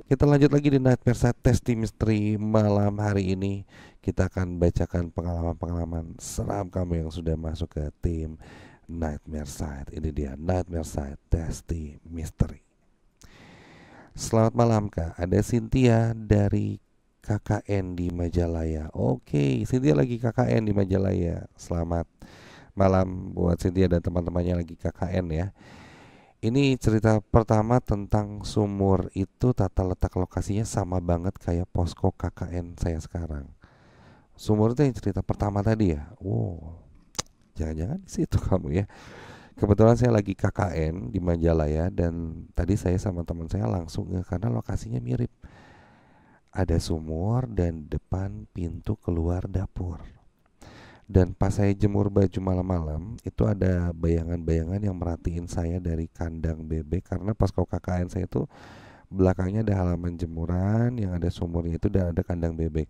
Kita lanjut lagi di Nightmare Side Test Misteri malam hari ini. Kita akan bacakan pengalaman-pengalaman seram kamu yang sudah masuk ke tim Nightmare Side. Ini dia Nightmare Side Test Misteri. Selamat malam Kak, ada Cynthia dari KKN di Majalaya. Oke, Cynthia lagi KKN di Majalaya. Selamat malam buat Cynthia dan teman-temannya lagi KKN ya. Ini cerita pertama tentang sumur itu tata letak lokasinya sama banget kayak posko KKN saya sekarang. Sumur itu yang cerita pertama tadi ya. Wow, jangan-jangan di situ kamu ya. Kebetulan saya lagi KKN di Majalaya dan tadi saya sama teman saya langsung karena lokasinya mirip. Ada sumur dan depan pintu keluar dapur. Dan pas saya jemur baju malam-malam, itu ada bayangan-bayangan yang merhatiin saya dari kandang bebek karena pas kau KKN saya itu belakangnya ada halaman jemuran yang ada sumurnya itu dan ada kandang bebek.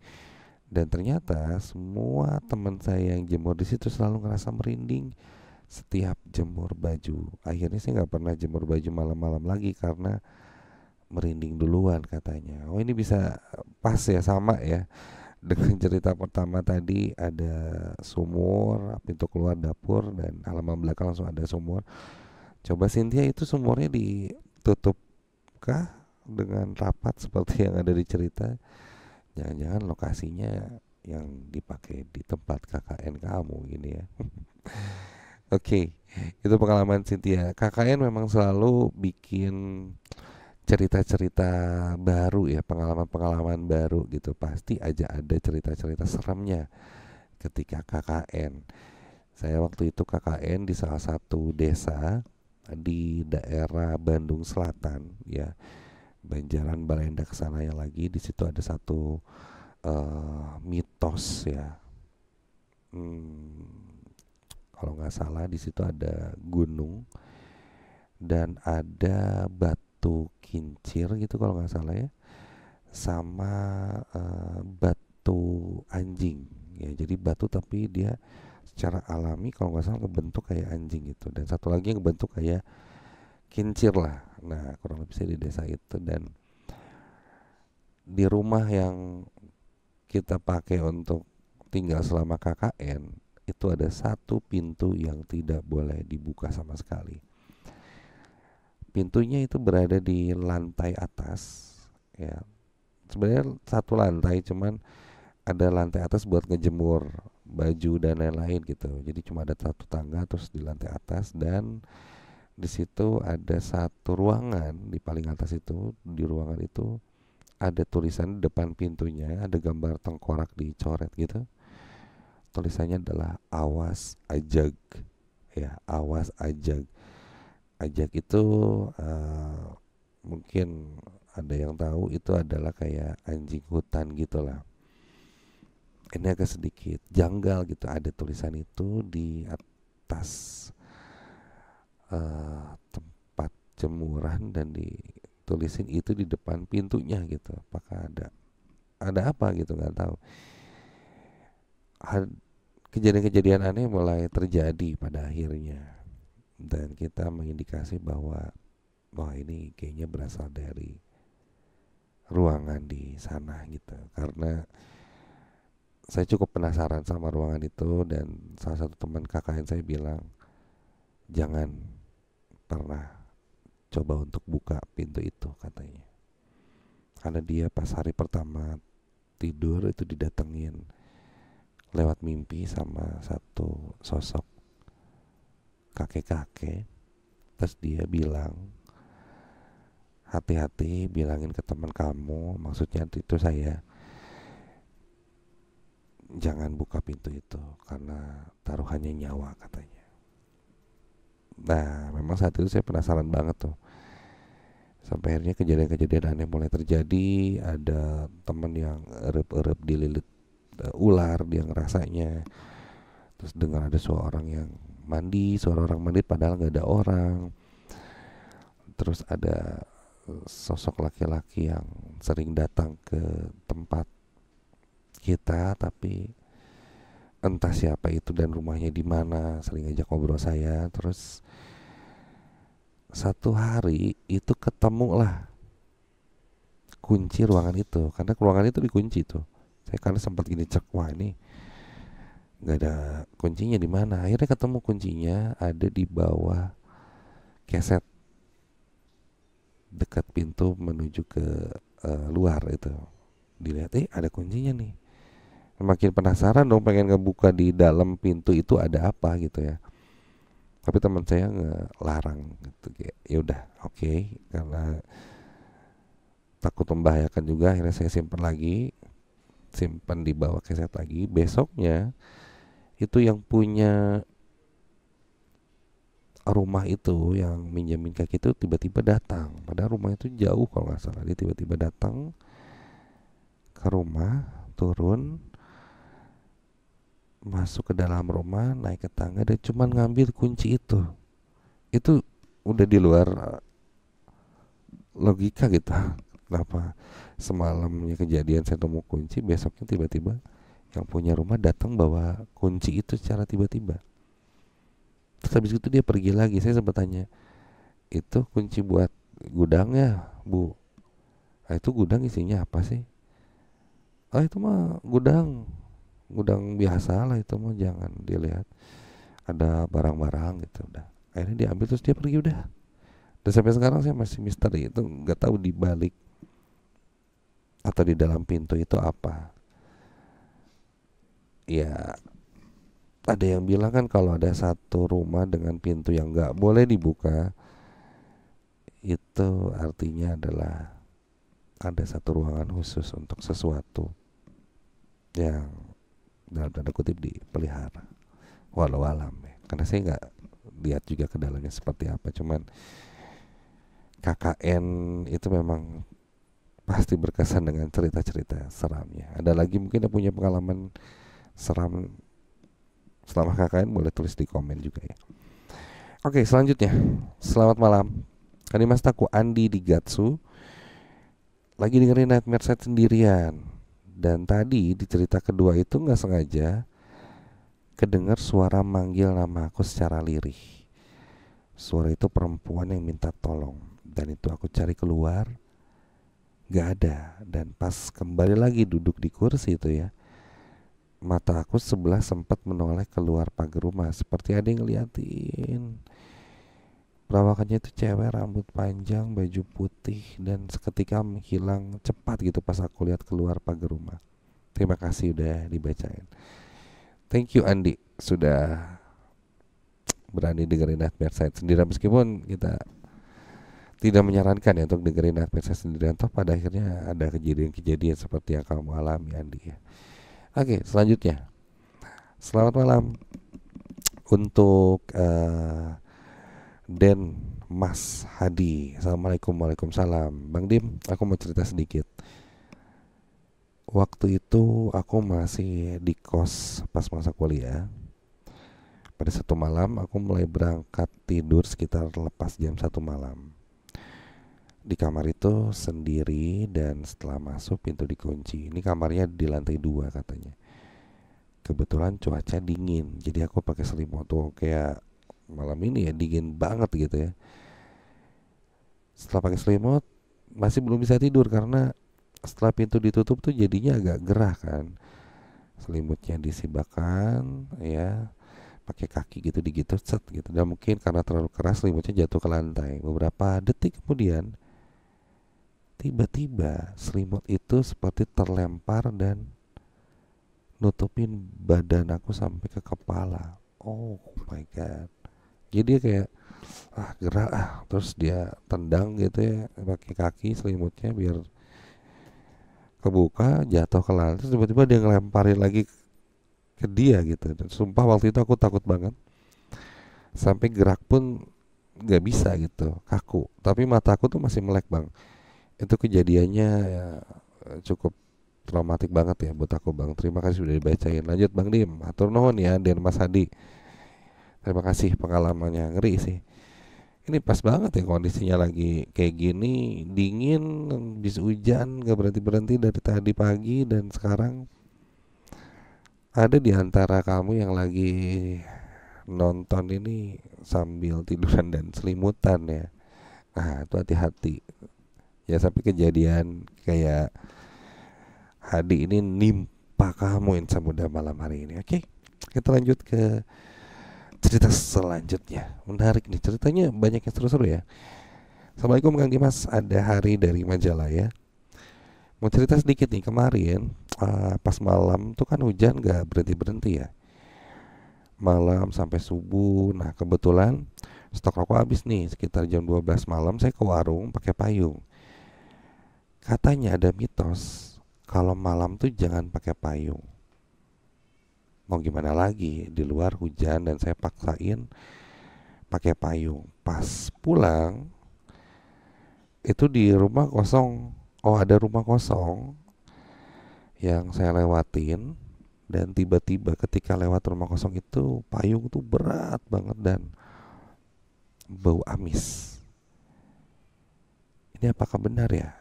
Dan ternyata semua teman saya yang jemur di situ selalu ngerasa merinding setiap jemur baju. Akhirnya saya nggak pernah jemur baju malam-malam lagi karena merinding duluan katanya. Oh ini bisa pas ya sama ya dengan cerita pertama tadi ada sumur, pintu keluar dapur dan halaman belakang langsung ada sumur. Coba Cynthia itu sumurnya ditutup kah dengan rapat seperti yang ada di cerita? Jangan-jangan lokasinya yang dipakai di tempat KKN kamu gini ya. Oke, itu pengalaman Cynthia. KKN memang selalu bikin cerita-cerita baru ya, pengalaman-pengalaman baru gitu. Pasti aja ada cerita-cerita seremnya ketika KKN. Saya waktu itu KKN di salah satu desa di daerah Bandung Selatan ya, Banjaran Balenda kesananya lagi. Di situ ada satu mitos ya. Kalau nggak salah di situ ada gunung dan ada batu kincir gitu kalau nggak salah ya, sama batu anjing ya. Jadi batu tapi dia secara alami kalau nggak salah ngebentuk kayak anjing gitu, dan satu lagi yang ngebentuk kayak kincir lah. Nah kurang lebih saya di desa itu, dan di rumah yang kita pakai untuk tinggal selama KKN itu ada satu pintu yang tidak boleh dibuka sama sekali. Pintunya itu berada di lantai atas ya, sebenarnya satu lantai, cuman ada lantai atas buat ngejemur baju dan lain-lain gitu. Jadi cuma ada satu tangga terus di lantai atas, dan di situ ada satu ruangan di paling atas itu. Di ruangan itu ada tulisan di depan pintunya, ada gambar tengkorak dicoret gitu. Tulisannya adalah awas ajag ya, awas ajag. Ajag itu eh, mungkin ada yang tahu itu adalah kayak anjing hutan gitulah. Ini agak sedikit janggal gitu, ada tulisan itu di atas tempat jemuran dan ditulisin itu di depan pintunya gitu. Apakah ada apa gitu, nggak tahu. Kejadian-kejadian aneh mulai terjadi pada akhirnya, dan kita mengindikasi bahwa wah ini kayaknya berasal dari ruangan di sana gitu, karena saya cukup penasaran sama ruangan itu. Dan salah satu teman KKN saya bilang jangan pernah coba untuk buka pintu itu katanya, karena dia pas hari pertama tidur itu didatengin lewat mimpi sama satu sosok kakek-kakek. Terus dia bilang hati-hati, bilangin ke teman kamu, maksudnya itu saya, jangan buka pintu itu karena taruhannya nyawa katanya. Nah memang saat itu saya penasaran banget tuh, sampai akhirnya kejadian-kejadian aneh mulai terjadi. Ada teman yang erep-erep dililit ular, dia ngerasanya. Terus dengar ada suara orang mandi padahal nggak ada orang. Terus ada sosok laki-laki yang sering datang ke tempat kita, tapi entah siapa itu dan rumahnya di mana, sering ajak ngobrol saya. Terus satu hari itu ketemu lah kunci ruangan itu, karena ruangan itu dikunci tuh. Saya karena sempat gini cek, wah ini nggak ada kuncinya di mana. Akhirnya ketemu kuncinya ada di bawah keset dekat pintu menuju ke luar itu. Dilihat, ada kuncinya nih. Makin penasaran dong, pengen ngebuka di dalam pintu itu ada apa gitu ya. Tapi teman saya ngelarang gitu, kayak ya udah oke, karena takut membahayakan juga. Akhirnya saya simpan di bawah keset lagi. Besoknya itu yang punya rumah itu, yang minjemin kaki itu tiba-tiba datang. Padahal rumah itu jauh kalau nggak salah. Dia tiba-tiba datang ke rumah, turun, masuk ke dalam rumah, naik ke tangga, dan cuman ngambil kunci itu. Itu udah di luar logika gitu. Kenapa semalamnya kejadian saya nemu kunci, besoknya tiba-tiba yang punya rumah datang bawa kunci itu secara tiba-tiba. Terus habis itu dia pergi lagi. Saya sempat tanya, itu kunci buat gudangnya, Bu? Ah, itu gudang isinya apa sih? Ah, itu mah gudang biasa lah, itu mah jangan dilihat ada barang-barang gitu. Udah, akhirnya diambil terus dia pergi udah. Dan sampai sekarang saya masih misteri, itu nggak tahu di balik atau di dalam pintu itu apa. Ya, ada yang bilang kan kalau ada satu rumah dengan pintu yang nggak boleh dibuka, itu artinya adalah ada satu ruangan khusus untuk sesuatu yang dalam tanda kutip dipelihara. Walau alam ya, karena saya nggak lihat juga ke dalamnya seperti apa. Cuman KKN itu memang pasti berkesan dengan cerita-cerita seramnya. Ada lagi mungkin yang punya pengalaman seram selama KKN, boleh tulis di komen juga ya. Oke, selanjutnya, selamat malam. Kami Mas Taku Andi di Gatsu. Lagi dengerin Nightmare Set sendirian. Dan tadi di cerita kedua itu gak sengaja kedengar suara manggil nama aku secara lirih. Suara itu perempuan yang minta tolong. Dan itu aku cari keluar, gak ada. Dan pas kembali lagi duduk di kursi itu ya, mata aku sebelah sempat menoleh keluar pagar rumah, seperti ada yang ngeliatin. Perawakannya itu cewek, rambut panjang, baju putih, dan seketika menghilang cepat gitu pas aku lihat keluar pagar rumah. Terima kasih udah dibacain. Thank you Andi, sudah berani dengerin Nightmare Side sendirian, meskipun kita tidak menyarankan ya untuk dengerin Nightmare Side sendirian. Toh pada akhirnya ada kejadian-kejadian seperti yang kamu alami Andi ya. Oke, selanjutnya, selamat malam untuk Den Mas Hadi. Assalamualaikum. Waalaikumsalam. Bang Dim, aku mau cerita sedikit. Waktu itu aku masih di kos pas masa kuliah. Pada satu malam aku mulai berangkat tidur sekitar lepas jam 1 malam. Di kamar itu sendiri, dan setelah masuk pintu dikunci. Ini kamarnya di lantai 2 katanya. Kebetulan cuaca dingin, jadi aku pakai selimut tuh, kayak malam ini ya dingin banget gitu ya. Setelah pakai selimut masih belum bisa tidur, karena setelah pintu ditutup tuh jadinya agak gerah kan. Selimutnya disibakan ya, pakai kaki gitu digitu set gitu. Dan mungkin karena terlalu keras selimutnya jatuh ke lantai. Beberapa detik kemudian tiba-tiba selimut itu seperti terlempar dan nutupin badan aku sampai ke kepala. Oh my god. Jadi dia kayak gerak terus dia tendang gitu ya pakai kaki selimutnya biar kebuka, jatuh ke lantai. Terus tiba-tiba dia ngelemparin lagi ke dia gitu. Dan sumpah waktu itu aku takut banget, sampai gerak pun gak bisa gitu, kaku. Tapi mata aku tuh masih melek bang. Itu kejadiannya ya, cukup traumatik banget ya buat aku bang. Terima kasih sudah dibacain. Lanjut Bang Dim, atur nuhun ya Den Mas Hadi. Terima kasih, pengalamannya ngeri sih. Ini pas banget ya kondisinya lagi kayak gini, dingin, bis hujan, gak berhenti-berhenti dari tadi pagi. Dan sekarang ada di antara kamu yang lagi nonton ini sambil tiduran dan selimutan ya. Nah itu hati-hati, Ya sampai kejadian kayak Hadi ini nimpa kamu Insan Muda malam hari ini. Oke, kita lanjut ke cerita selanjutnya. Menarik nih, ceritanya banyak yang seru-seru ya. Assalamualaikum Kang Dimas, ada Hari dari Majalaya. Mau cerita sedikit nih, kemarin pas malam tuh kan hujan gak berhenti-berhenti ya. Malam sampai subuh. Nah kebetulan stok rokok habis nih, sekitar jam 12 malam saya ke warung pakai payung. Katanya ada mitos kalau malam tuh jangan pakai payung. Mau gimana lagi, di luar hujan dan saya paksain pakai payung. Pas pulang itu di rumah kosong. Oh, ada rumah kosong yang saya lewatin, dan tiba-tiba ketika lewat rumah kosong itu payung tuh berat banget dan bau amis. Ini apakah benar ya?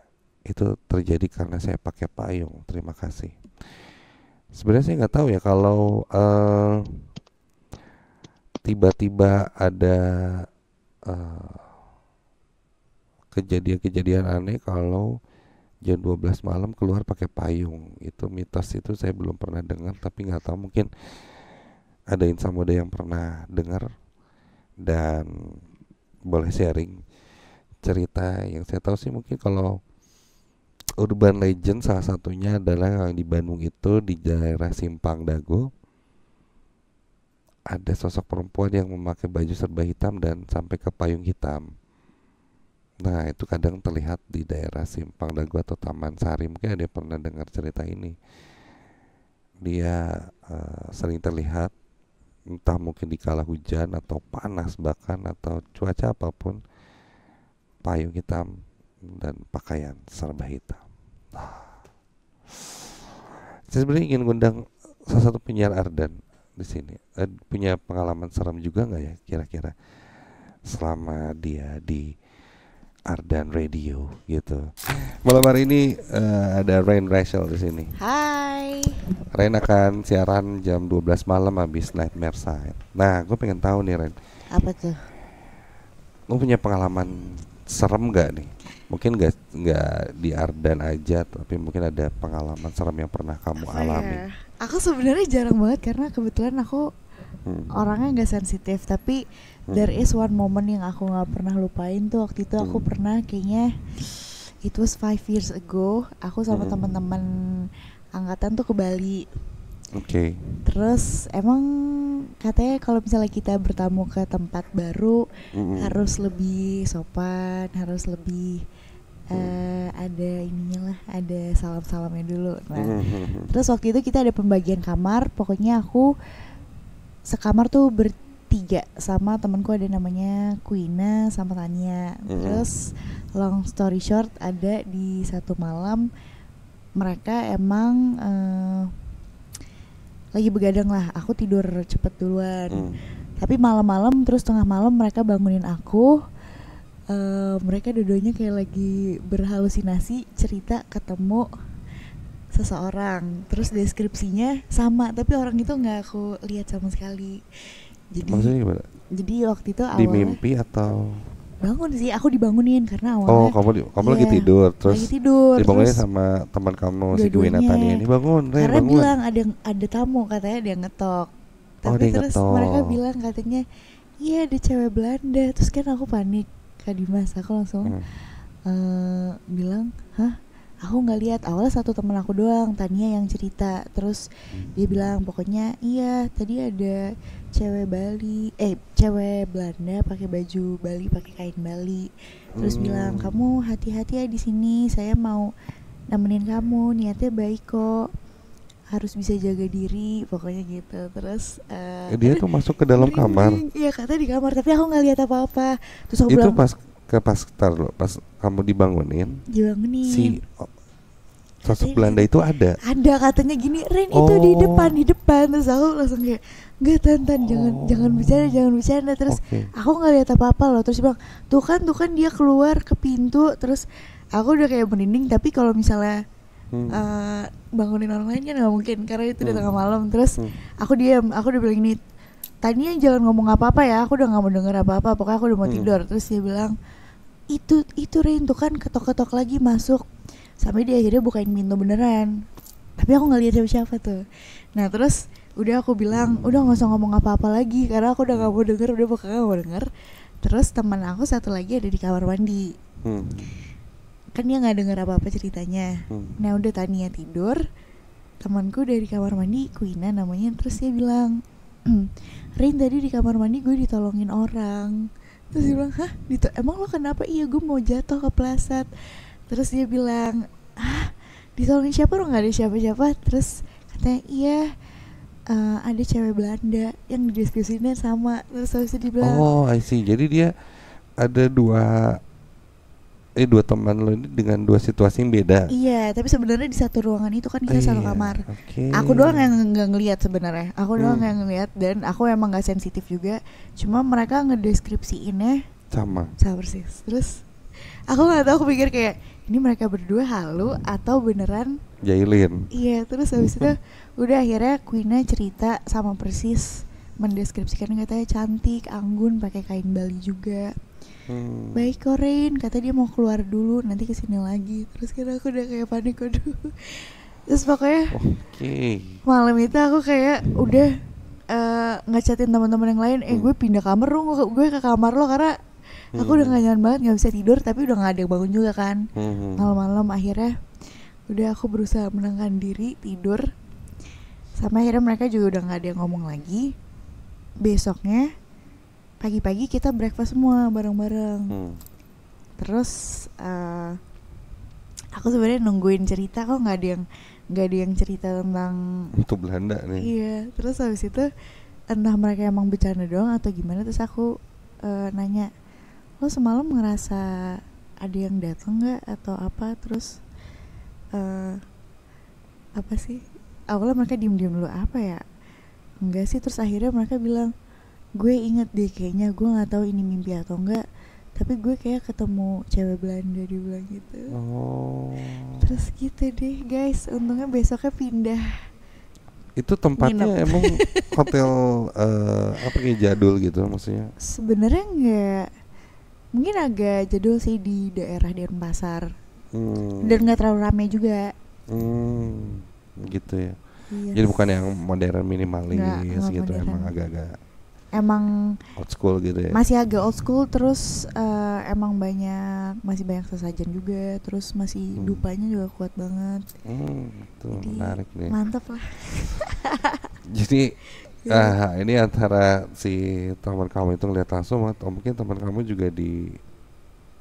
Itu terjadi karena saya pakai payung. Terima kasih. Sebenarnya saya nggak tahu ya kalau tiba-tiba ada kejadian-kejadian aneh kalau jam 12 malam keluar pakai payung. Itu mitos itu saya belum pernah dengar, tapi nggak tahu, mungkin ada insan muda yang pernah dengar dan boleh sharing cerita. Yang saya tahu sih mungkin kalau urban legend salah satunya adalah yang di Bandung itu di daerah Simpang Dago ada sosok perempuan yang memakai baju serba hitam dan sampai ke payung hitam. Nah itu kadang terlihat di daerah Simpang Dago atau Taman Sari. Mungkin ada yang pernah dengar cerita ini. Dia sering terlihat, entah mungkin di kala hujan atau panas bahkan atau cuaca apapun, payung hitam dan pakaian serba hitam. Saya sebenarnya ingin ngundang salah satu penyiar Ardan di sini. Punya pengalaman serem juga nggak ya kira-kira selama dia di Ardan Radio gitu. Malam hari ini ada Rain Rachel di sini. Hai. Rain akan siaran jam 12 malam habis Nightmare Side. Nah, gue pengen tahu nih Rain. Apa tuh? Lo punya pengalaman serem gak nih? Mungkin gak di Ardan aja, tapi mungkin ada pengalaman serem yang pernah kamu alami. Aku sebenarnya jarang banget karena kebetulan aku orangnya nggak sensitif, tapi there is one moment yang aku nggak pernah lupain tuh. Waktu itu aku pernah, kayaknya it was 5 years ago, aku sama teman-teman angkatan tuh ke Bali. Oke. Terus emang katanya kalau misalnya kita bertamu ke tempat baru harus lebih sopan, harus lebih ada ininya lah, ada salam-salamnya dulu. Nah, terus waktu itu kita ada pembagian kamar. Pokoknya aku sekamar tuh bertiga sama temanku, ada namanya Kuina sama Tania. Terus long story short, ada di satu malam mereka emang lagi begadang lah. Aku tidur cepet duluan. Tapi malam-malam terus tengah malam mereka bangunin aku. Mereka dua-duanya kayak lagi berhalusinasi, cerita ketemu seseorang. Terus deskripsinya sama, tapi orang itu nggak aku lihat sama sekali. Jadi maksudnya gimana? Jadi waktu itu awalnya di mimpi atau bangun sih, aku dibangunin karena awalnya kamu lagi tidur, terus lagi tidur, dibangunin terus sama teman kamu si Kuina Tania ini, bangun, Ray, karena bangun. bilang ada tamu, katanya dia ngetok. Tapi dia terus ngetok. mereka bilang katanya iya ada cewek Belanda. Terus kan aku panik, Kak Dimas, aku langsung bilang, hah? Aku nggak lihat. Awalnya satu teman aku doang, Tania, yang cerita. Terus dia bilang pokoknya iya tadi ada cewek Belanda pakai baju Bali, pakai kain Bali. Terus bilang, kamu hati-hati ya di sini, saya mau nemenin kamu, niatnya baik kok, harus bisa jaga diri, pokoknya gitu. Terus dia tuh masuk ke dalam kamar. Iya, katanya di kamar, tapi aku nggak lihat apa-apa. Terus aku itu bilang, pas kamu dibangunin si sosok Belanda itu ada katanya gini, Ren itu di depan. Terus aku langsung kayak, enggak Tantan, jangan bercanda. Terus aku nggak lihat apa-apa loh. Terus bilang, tuh kan dia keluar ke pintu. Terus aku udah kayak merinding. Tapi kalau misalnya bangunin orang lain kan nggak mungkin, karena itu udah tengah malam. Terus aku diam, aku udah bilang ini, Tania jangan ngomong apa-apa ya, aku udah nggak mau denger apa-apa, pokoknya aku udah mau tidur. Terus dia bilang, Itu Rin tuh kan ketok-ketok lagi masuk, sampai dia akhirnya bukain pintu beneran, tapi aku nggak lihat siapa-siapa tuh. Nah terus udah aku bilang udah nggak usah ngomong apa-apa lagi karena aku udah nggak mau denger, udah pokoknya nggak mau denger. Terus teman aku satu lagi ada di kamar mandi, kan dia nggak denger apa-apa ceritanya. Nah udah Tania tidur, temanku dari kamar mandi, Kuina namanya, terus dia bilang, Rin tadi di kamar mandi gue ditolongin orang. Terus dia bilang, hah? Emang lo kenapa? Iya gue mau jatuh kepleset. Terus dia bilang, ah ditolongin siapa? Lo gak ada siapa-siapa. Terus katanya iya, ada cewek Belanda yang didiskusinya sama. Terus habis itu dia bilang, oh I see, jadi dia ada dua teman lo ini dengan dua situasi yang beda. iya, tapi sebenarnya di satu ruangan itu kan kita satu kamar. Okay. Aku doang yang nggak ngelihat sebenarnya. Aku doang yang ngelihat, dan aku emang nggak sensitif juga. Cuma mereka ngedeskripsiinnya sama persis. Terus aku nggak tahu, aku pikir kayak ini mereka berdua halu atau beneran jahilin. Iya, terus habis itu udah akhirnya Queen cerita sama persis, mendeskripsikan katanya cantik, anggun, pakai kain Bali juga. Baik Korein, kata dia mau keluar dulu, nanti kesini lagi. Terus kan aku udah kayak panik, aduh. Terus pokoknya malam itu aku kayak udah ngechatin teman-teman yang lain, gue pindah kamar dong, gue ke kamar lo karena aku udah gak nyaman banget, gak bisa tidur, tapi udah gak ada yang bangun juga kan. Malam-malam akhirnya udah aku berusaha menenangkan diri, tidur. Sampai akhirnya mereka juga udah gak ada yang ngomong lagi. Besoknya pagi-pagi kita breakfast semua bareng-bareng. Terus aku sebenarnya nungguin cerita, kok nggak ada yang cerita tentang itu Belanda nih. Iya, terus habis itu entah mereka emang bercanda doang atau gimana. Terus aku nanya, lo semalam ngerasa ada yang datang nggak atau apa? Terus apa sih? Awalnya mereka diem-diem dulu, apa ya? Enggak sih. Terus akhirnya mereka bilang, gue inget deh kayaknya, gue nggak tahu ini mimpi atau enggak, tapi gue kayak ketemu cewek Belanda, dia bilang gitu. Terus gitu deh guys, untungnya besoknya pindah. Itu tempatnya nginep. Emang hotel apa kayak jadul gitu maksudnya? Sebenarnya enggak, mungkin agak jadul sih, di daerah Denpasar. Dan nggak terlalu ramai juga. Gitu ya. Yes. Jadi bukan yang modern minimalis gitu, modern. Emang agak-agak emang old school gitu ya. Masih agak old school, terus emang masih banyak sesajen juga, terus masih dupanya juga kuat banget. Itu menarik nih. Mantap lah. Jadi ini antara si teman kamu itu ngeliat langsung, atau mungkin teman kamu juga di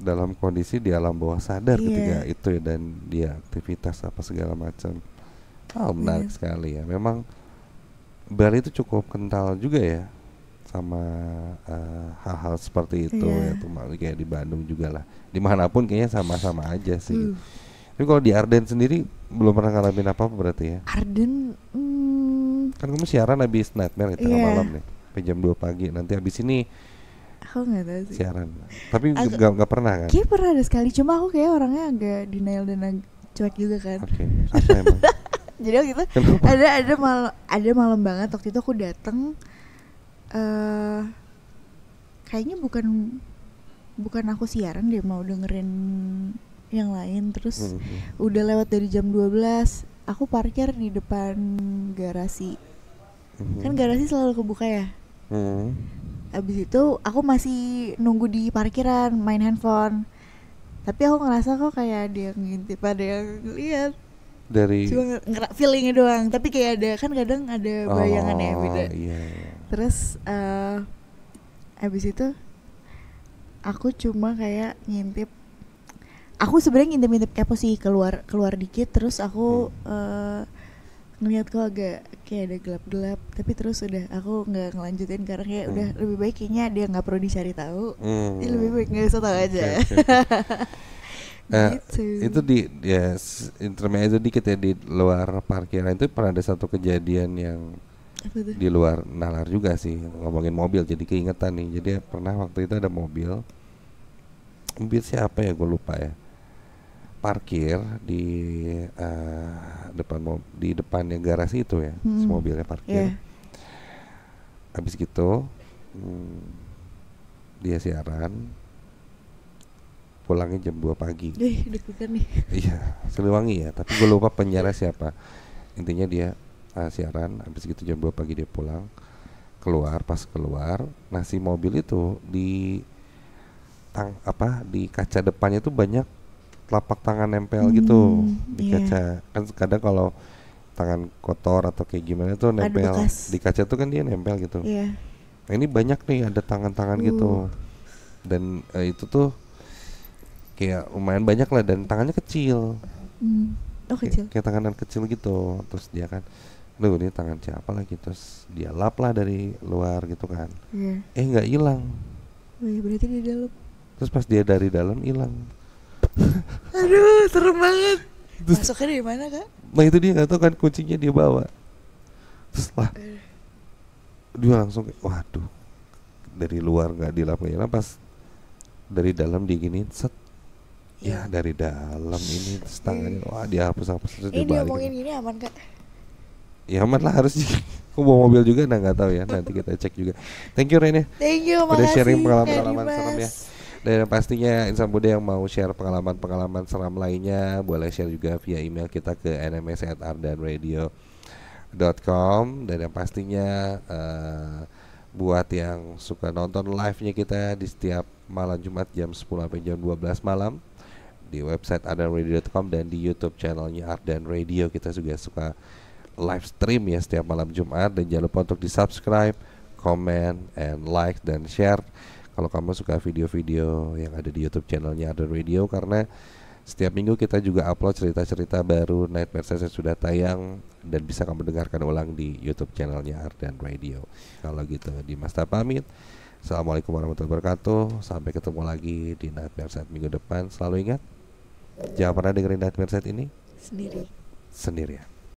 dalam kondisi di alam bawah sadar ketika itu ya, dan dia aktivitas apa segala macam. Menarik sekali ya. Memang Bali itu cukup kental juga ya sama hal-hal seperti itu ya, kayak di Bandung juga lah, dimanapun kayaknya sama-sama aja sih. Tapi kalau di Arden sendiri belum pernah ngalamin apa-apa berarti ya? Arden kan kamu siaran habis Nightmare tengah malam nih, sampai jam 2 pagi. Nanti habis ini aku nggak tahu sih siaran, tapi nggak pernah kan? Kayak pernah ada sekali, cuma aku kayak orangnya agak denial dan cuek juga kan. Apa emang? Jadi waktu itu ada malam banget waktu itu aku dateng. Kayaknya bukan aku siaran deh, mau dengerin yang lain. Terus udah lewat dari jam 12, aku parkir di depan garasi. Kan garasi selalu kebuka ya. Abis itu aku masih nunggu di parkiran main handphone, tapi aku ngerasa kok kayak ada yang ngintip, ada yang lihat dari cuma feelingnya doang, tapi kayak ada, kan kadang ada bayangannya beda. Terus abis itu aku cuma kayak ngintip. Aku sebenarnya ngintip kepo sih, keluar dikit. Terus aku ngeliat kok agak kayak ada gelap-gelap, tapi terus udah aku nggak ngelanjutin karena kayak udah lebih baik kayaknya dia nggak perlu dicari tahu. Lebih baik nggak usah tahu aja. Gitu. Itu intermezzo dikit ya, di luar parkiran itu pernah ada satu kejadian yang di luar nalar juga sih, ngomongin mobil jadi keingetan nih. Jadi pernah waktu itu ada mobil siapa ya, gue lupa ya, parkir di depannya garasi itu ya, mobilnya parkir. Habis gitu dia siaran, pulangnya jam 2 pagi. Deg-degan nih. Iya, Siliwangi ya, tapi gue lupa penyiarnya siapa. Intinya dia siaran, habis gitu jam 2 pagi dia pulang. Pas keluar, nah si mobil itu di di kaca depannya tuh banyak telapak tangan nempel gitu di kaca. Kan kadang kalau tangan kotor atau kayak gimana tuh nempel di kaca tuh kan dia nempel gitu. Nah ini banyak nih ada tangan-tangan gitu. Dan itu tuh kayak lumayan banyak lah dan tangannya kecil. Kecil. Kayak tangan kecil gitu. Terus dia kan, aduh ini tangan siapa lagi, terus dia lap lah dari luar gitu kan. Nggak hilang. Oh iya, berarti di dalam. Terus pas dia dari dalam hilang. Aduh, serem banget. Masuknya dari mana, Kak? Nah itu dia nggak tahu kan, kuncinya dia bawa. Terus lah dia langsung kayak, waduh, dari luar nggak dilap, pas dari dalam diginiin set. Ya dari dalam ini terus tangannya, wah dia hapus terus dia balik. Ngomongin gini aman, Kak? Ya aman lah harus. Aku bawa mobil juga, nggak tahu ya, nanti kita cek juga. Thank you Rene. Thank you, udah makasih, sharing pengalaman serem ya. Dan pastinya insan muda yang mau share pengalaman seram lainnya boleh share juga via email kita ke nms@ardanradio.com. Dan yang pastinya buat yang suka nonton live-nya kita di setiap malam Jumat jam 10 sampai jam 12 malam di website ardanradio.com dan di YouTube channelnya Ardan Radio. Kita juga suka live stream ya setiap malam Jumat. Dan jangan lupa untuk di subscribe, comment, and like dan share kalau kamu suka video-video yang ada di YouTube channelnya Ardan Radio, karena setiap minggu kita juga upload cerita-cerita baru Nightmare Session sudah tayang dan bisa kamu dengarkan ulang di YouTube channelnya Ardan Radio. Kalau gitu Dimas pamit. Assalamualaikum warahmatullahi wabarakatuh. Sampai ketemu lagi di Nightmare Session minggu depan. Selalu ingat, jangan pernah dengerin Nightmare Session ini sendirian.